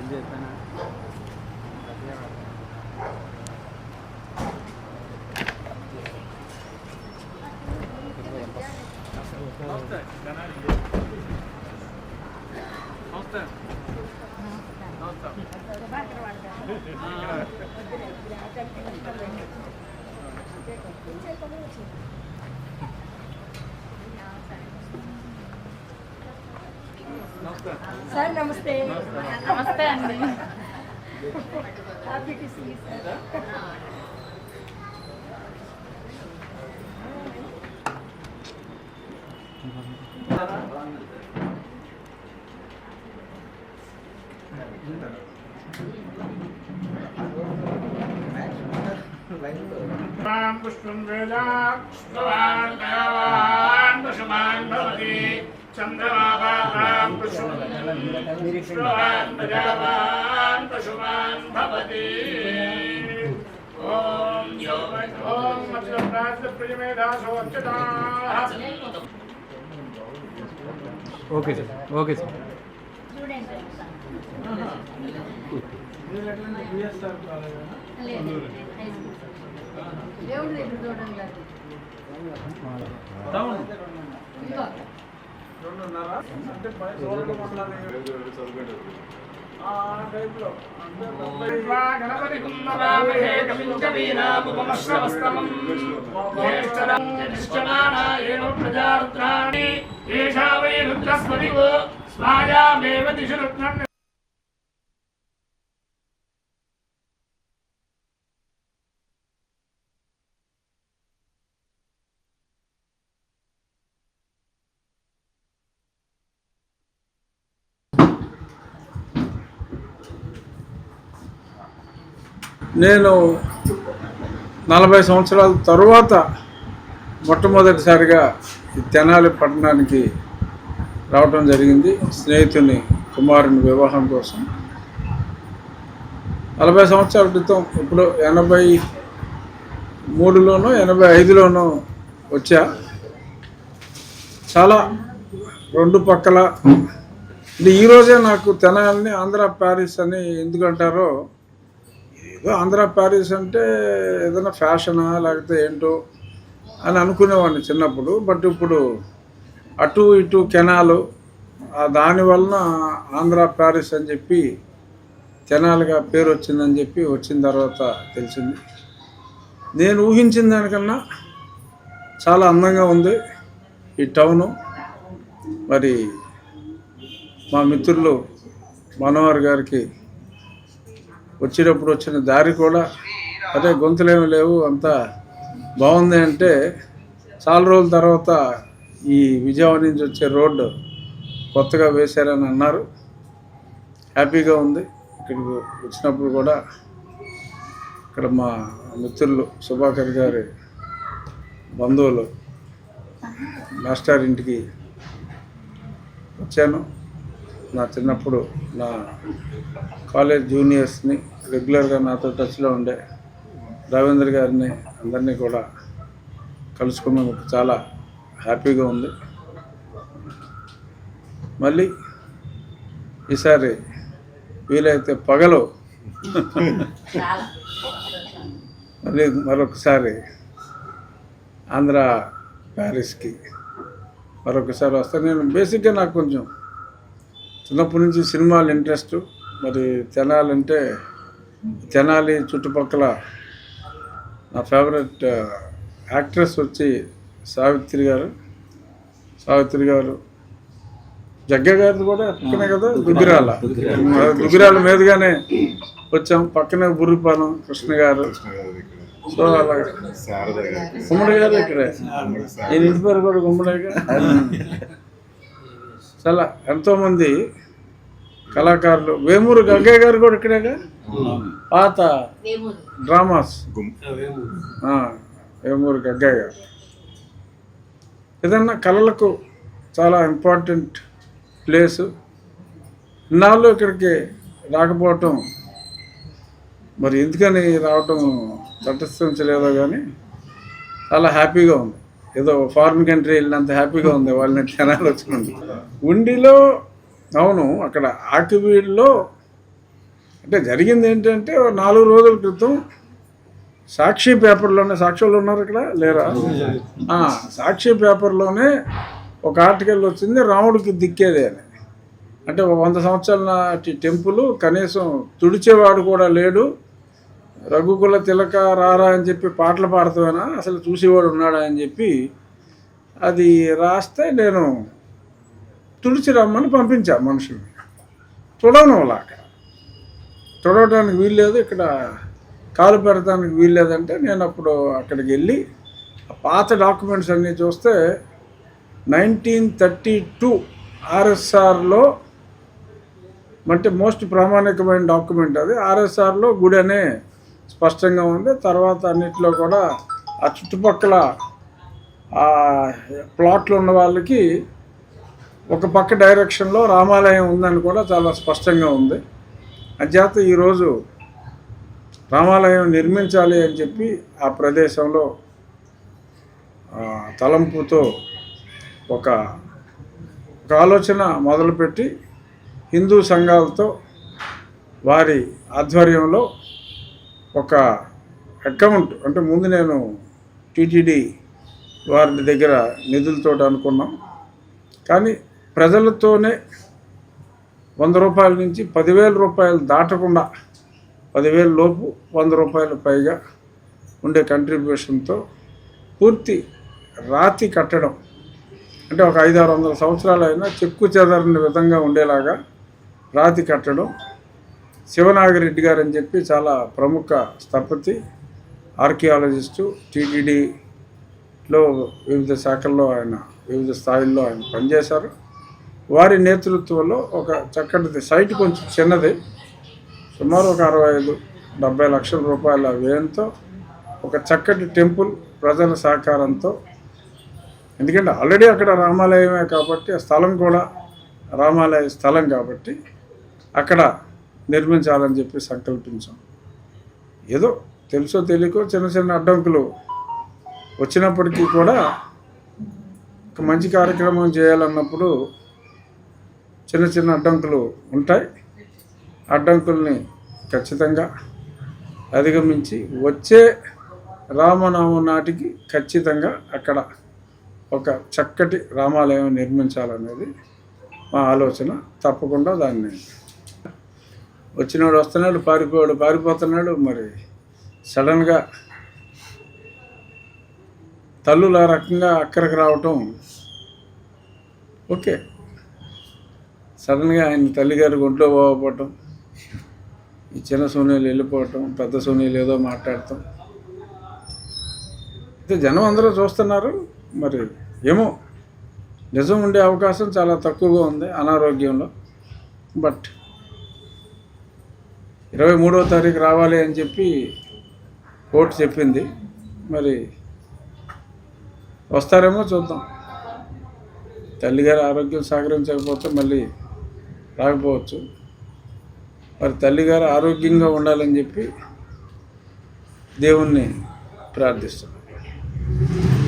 Sir नमस्ते। नमस्ते अंडी। Happy to see you sir. Ram पुष्पं वेदा स्तवान् दयावान् पशुमान् भवति चन्द्रमाभां पुष्पं स्तवान् दयावान् पशुमान् भवति ॐ यो ॐ मत्स्यप्रास्य प्रियमेधासो अच्युताः। Okay sir okay sir Ganapati कुम्भवामहे कविं कवीनामुपमश्रवस्तमम् ज्येष्ठनारायण प्रजारुद्राणि एषा वै रुद्रस्पतिः स्वायामेव दिशि रुद्रन्। నేను 40 సంవత్సరాల తరువాత మొట్టమొదటిసారిగా తెనాలి పట్టణానికి రావటం జరిగింది స్నేహితుని కుమారుని వివాహం కోసం. 40 సంవత్సరాల క్రితం ఇప్పుడు 83లోనో 85లోనో వచ్చా. చాలా రెండు పక్కల ఈరోజే నాకు తెనాలిని ఆంధ్ర ప్యారిస్ అని ఎందుకంటారో, ఏదో ఆంధ్ర ప్యారిస్ అంటే ఏదైనా ఫ్యాషనా లేకపోతే ఏంటో అని అనుకునేవాడిని చిన్నప్పుడు. బట్ ఇప్పుడు అటు ఇటు కెనాలు దానివలన ఆంధ్ర ప్యారిస్ అని చెప్పి కెనాల్గా పేరు వచ్చిందని చెప్పి వచ్చిన తర్వాత తెలిసింది. నేను ఊహించిన దానికన్నా చాలా అందంగా ఉంది ఈ టౌను. మరి మా మిత్రులు మనోహర్ గారికి వచ్చేటప్పుడు వచ్చిన దారి కూడా అదే గొంతులేమి లేవు, అంతా బాగుంది అంటే చాలా రోజుల తర్వాత ఈ విజయవాడ నుంచి వచ్చే రోడ్డు కొత్తగా వేశారని అన్నారు. హ్యాపీగా ఉంది. ఇక్కడికి వచ్చినప్పుడు కూడా ఇక్కడ మా మిత్రులు సుభాకర్ గారి బంధువులు మాస్టర్ ఇంటికి వచ్చాను. నా చిన్నప్పుడు నా కాలేజ్ జూనియర్స్ని రెగ్యులర్గా నాతో టచ్లో ఉండే రవీంద్ర గారిని అందరినీ కూడా కలుసుకున్నందుకు చాలా హ్యాపీగా ఉంది. మళ్ళీ ఈసారి వీలైతే పగలు మళ్ళీ మరొకసారి ఆంధ్ర ప్యారిస్కి మరొకసారి వస్తాను. నేను బేసిక్గా నాకు కొంచెం చిన్నప్పటి నుంచి సినిమాలు ఇంట్రెస్ట్. మరి తెనాలంటే తెనాలి చుట్టుపక్కల నా ఫేవరెట్ యాక్ట్రెస్ వచ్చి సావిత్రి గారు జగ్గ గారిది కూడా పక్కనే కదా, దుగ్గిరాల మీదుగానే వచ్చాం. పక్కనే బుర్రిపాలెం కృష్ణ గారు. సో అలాగే గుమ్మడి గారు ఇక్కడే, నేను ఇంటి పేరు కూడా గుమ్మడిగా. చాలా ఎంతోమంది కళాకారులు. వేమూరు గగ్గయ్య గారు కూడా ఇక్కడేగా, పాత డ్రామాస్ వేమూరు గగ్గయ్య గారు. ఏదన్నా కళలకు చాలా ఇంపార్టెంట్ ప్లేసు. ఇన్నాళ్ళు ఇక్కడికి రాకపోవటం మరి ఎందుకని రావటం తటస్థించలేదో కానీ చాలా హ్యాపీగా ఉంది. ఏదో ఫారిన్ కంట్రీ వెళ్ళినంత హ్యాపీగా ఉంది వాళ్ళని తెనాలి వచ్చినందుకు. ఉండిలో అవును, అక్కడ ఆకివీడులో అంటే జరిగింది ఏంటంటే 4 రోజుల క్రితం సాక్షి పేపర్లోనే, సాక్షులు ఉన్నారు ఇక్కడ లేరా, సాక్షి పేపర్లోనే ఒక ఆర్టికల్ వచ్చింది, రాముడికి దిక్కేదే అని. అంటే 100 సంవత్సరాల నాటి టెంపుల్ కనీసం తుడిచేవాడు కూడా లేడు, రఘుకుల తిలక రారా అని చెప్పి పాటలు పాడుతావేనా, అసలు చూసేవాడు ఉన్నాడా అని చెప్పి అది రాస్తే నేను తుడిచి రమ్మని పంపించా మనుషుల్ని. తుడవనలాక తుడవడానికి వీల్లేదు, ఇక్కడ కాలు పెడతానికి వీల్లేదంటే నేను అప్పుడు అక్కడికి వెళ్ళి పాత డాక్యుమెంట్స్ అన్నీ చూస్తే 1932 ఆర్ఎస్ఆర్లో అంటే మోస్ట్ ప్రామాణికమైన డాక్యుమెంట్ అది. ఆర్ఎస్ఆర్లో గుడి అనే స్పష్టంగా ఉంది. తర్వాత అన్నిట్లో కూడా ఆ చుట్టుపక్కల ప్లాట్లు ఉన్న వాళ్ళకి ఒక పక్క డైరెక్షన్లో రామాలయం ఉందని కూడా చాలా స్పష్టంగా ఉంది. అంచేత ఈరోజు రామాలయం నిర్మించాలి అని చెప్పి ఆ ప్రదేశంలో తలంపుతో ఒక ఆలోచన మొదలుపెట్టి హిందూ సంఘాలతో వారి ఆధ్వర్యంలో ఒక అకౌంట్, అంటే ముందు నేను టీటీడీ వారి దగ్గర నిధులతో అనుకున్నాం, కానీ ప్రజలతోనే 100 రూపాయల నుంచి 10,000 రూపాయలు దాటకుండా 10,000 లోపు 100 రూపాయల పైగా ఉండే కంట్రిబ్యూషన్తో పూర్తి రాతి కట్టడం, అంటే ఒక 500-600 సంవత్సరాలు అయినా చెక్కు చెదరని విధంగా ఉండేలాగా రాతి కట్టడం. శివనాగిరెడ్డి గారు అని చెప్పి చాలా ప్రముఖ స్థపతి, ఆర్కియాలజిస్టు, టీటీడీలో వివిధ శాఖల్లో ఆయన వివిధ స్థాయిల్లో ఆయన పనిచేశారు. వారి నేతృత్వంలో ఒక చక్కటి సైట్, కొంచెం చిన్నది, సుమారు ఒక 65-70 లక్షల రూపాయల వ్యయంతో ఒక చక్కటి టెంపుల్ ప్రజల సహకారంతో, ఎందుకంటే ఆల్రెడీ అక్కడ రామాలయమే కాబట్టి ఆ స్థలం కూడా రామాలయ స్థలం కాబట్టి అక్కడ నిర్మించాలని చెప్పి సంకల్పించాం. ఏదో తెలుసో తెలియకో చిన్న చిన్న అడ్డంకులు వచ్చినప్పటికీ కూడా ఒక మంచి కార్యక్రమం చేయాలన్నప్పుడు చిన్న చిన్న అడ్డంకులు ఉంటాయి. అడ్డంకుల్ని ఖచ్చితంగా అధిగమించి వచ్చే రామనామం నాటికి ఖచ్చితంగా అక్కడ ఒక చక్కటి రామాలయం నిర్మించాలనేది మా ఆలోచన. తప్పకుండా దాన్ని వచ్చినవాడు వస్తున్నాడు, పారిపోతున్నాడు. మరి సడన్గా తల్లులు ఆ రకంగా అక్కడికి రావటం ఓకే. సడన్గా ఆయన తల్లిగారికి ఒంట్లో పోవటం, ఈ చిన్న సోనీలు వెళ్ళిపోవటం, పెద్ద సోనీలు ఏదో మాట్లాడటం, అయితే జనం అందరూ చూస్తున్నారు. మరి ఏమో నిజం ఉండే అవకాశం చాలా తక్కువగా ఉంది అనారోగ్యంలో. బట్ 23వ తారీఖు రావాలి అని చెప్పి కోర్టు చెప్పింది. మరి వస్తారేమో చూద్దాం. తల్లిగారి ఆరోగ్యం సహకరించకపోతే మళ్ళీ రాకపోవచ్చు. మరి తల్లిగారు ఆరోగ్యంగా ఉండాలని చెప్పి దేవుణ్ణి ప్రార్థిస్తున్నాను.